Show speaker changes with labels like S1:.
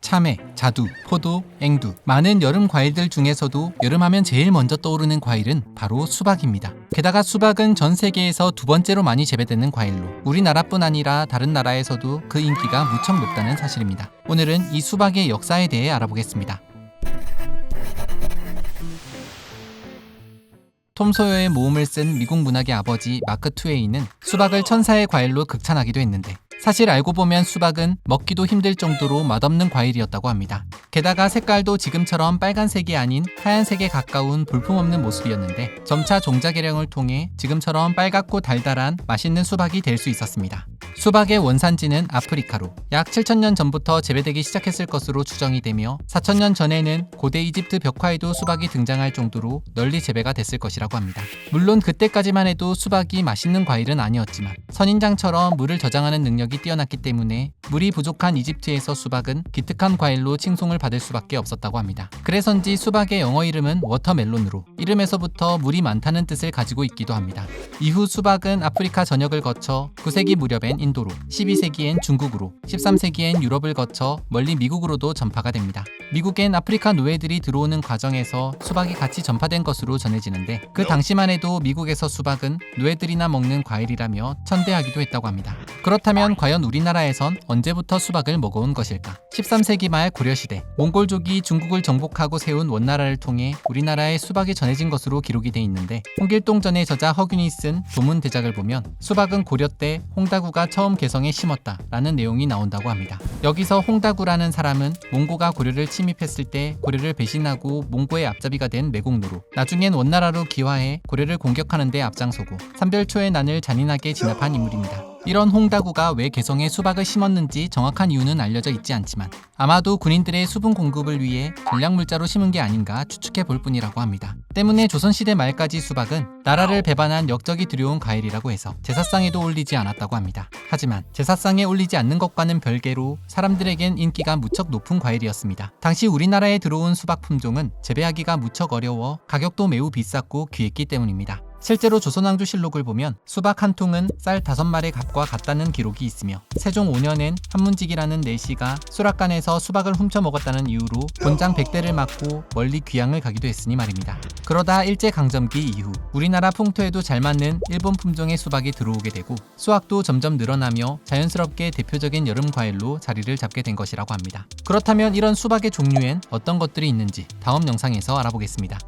S1: 참외, 자두, 포도, 앵두, 많은 여름 과일들 중에서도 여름하면 제일 먼저 떠오르는 과일은 바로 수박입니다. 게다가 수박은 전 세계에서 두 번째로 많이 재배되는 과일로 우리나라뿐 아니라 다른 나라에서도 그 인기가 무척 높다는 사실입니다. 오늘은 이 수박의 역사에 대해 알아보겠습니다. 톰 소여의 모음을 쓴 미국 문학의 아버지 마크 트웨이는 수박을 천사의 과일로 극찬하기도 했는데, 사실 알고 보면 수박은 먹기도 힘들 정도로 맛없는 과일이었다고 합니다. 게다가 색깔도 지금처럼 빨간색이 아닌 하얀색에 가까운 볼품없는 모습이었는데, 점차 종자 개량을 통해 지금처럼 빨갛고 달달한 맛있는 수박이 될 수 있었습니다. 수박의 원산지는 아프리카로 약 7,000년 전부터 재배되기 시작했을 것으로 추정이 되며, 4,000년 전에는 고대 이집트 벽화에도 수박이 등장할 정도로 널리 재배가 됐을 것이라고 합니다. 물론 그때까지만 해도 수박이 맛있는 과일은 아니었지만, 선인장처럼 물을 저장하는 능력이 뛰어났기 때문에 물이 부족한 이집트에서 수박은 기특한 과일로 칭송을 받을 수밖에 없었다고 합니다. 그래서인지 수박의 영어 이름은 워터멜론으로 이름에서부터 물이 많다는 뜻을 가지고 있기도 합니다. 이후 수박은 아프리카 전역을 거쳐 9세기 무렵엔 인도로, 12세기엔 중국으로, 13세기엔 유럽을 거쳐 멀리 미국으로도 전파가 됩니다. 미국엔 아프리카 노예들이 들어오는 과정에서 수박이 같이 전파된 것으로 전해지는데, 그 당시만 해도 미국에서 수박은 노예들이나 먹는 과일이라며 천대하기도 했다고 합니다. 그렇다면 과연 우리나라에선 언제부터 수박을 먹어온 것일까? 13세기 말 고려시대 몽골족이 중국을 정복하고 세운 원나라를 통해 우리나라에 수박이 전해진 것으로 기록이 돼 있는데, 홍길동전의 저자 허균이 쓴 조문대작을 보면 수박은 고려 때 홍다구가 처음 개성에 심었다 라는 내용이 나온다고 합니다. 여기서 홍다구라는 사람은 몽고가 고려를 침입했을 때 고려를 배신하고 몽고의 앞잡이가 된 매국노로, 나중엔 원나라로 기화해 고려를 공격하는 데 앞장서고 삼별초의 난을 잔인하게 진압한 인물입니다. 이런 홍다구가 왜 개성에 수박을 심었는지 정확한 이유는 알려져 있지 않지만, 아마도 군인들의 수분 공급을 위해 전략물자로 심은 게 아닌가 추측해 볼 뿐이라고 합니다. 때문에 조선시대 말까지 수박은 나라를 배반한 역적이 들여온 과일이라고 해서 제사상에도 올리지 않았다고 합니다. 하지만 제사상에 올리지 않는 것과는 별개로 사람들에겐 인기가 무척 높은 과일이었습니다. 당시 우리나라에 들어온 수박 품종은 재배하기가 무척 어려워 가격도 매우 비쌌고 귀했기 때문입니다. 실제로 조선왕조실록을 보면 수박 한 통은 쌀 5말의 값과 같다는 기록이 있으며, 세종 5년엔 한문직이라는 내시가 수락관에서 수박을 훔쳐 먹었다는 이유로 곤장 100대를 맞고 멀리 귀양을 가기도 했으니 말입니다. 그러다 일제강점기 이후 우리나라 풍토에도 잘 맞는 일본 품종의 수박이 들어오게 되고, 수확도 점점 늘어나며 자연스럽게 대표적인 여름 과일로 자리를 잡게 된 것이라고 합니다. 그렇다면 이런 수박의 종류엔 어떤 것들이 있는지 다음 영상에서 알아보겠습니다.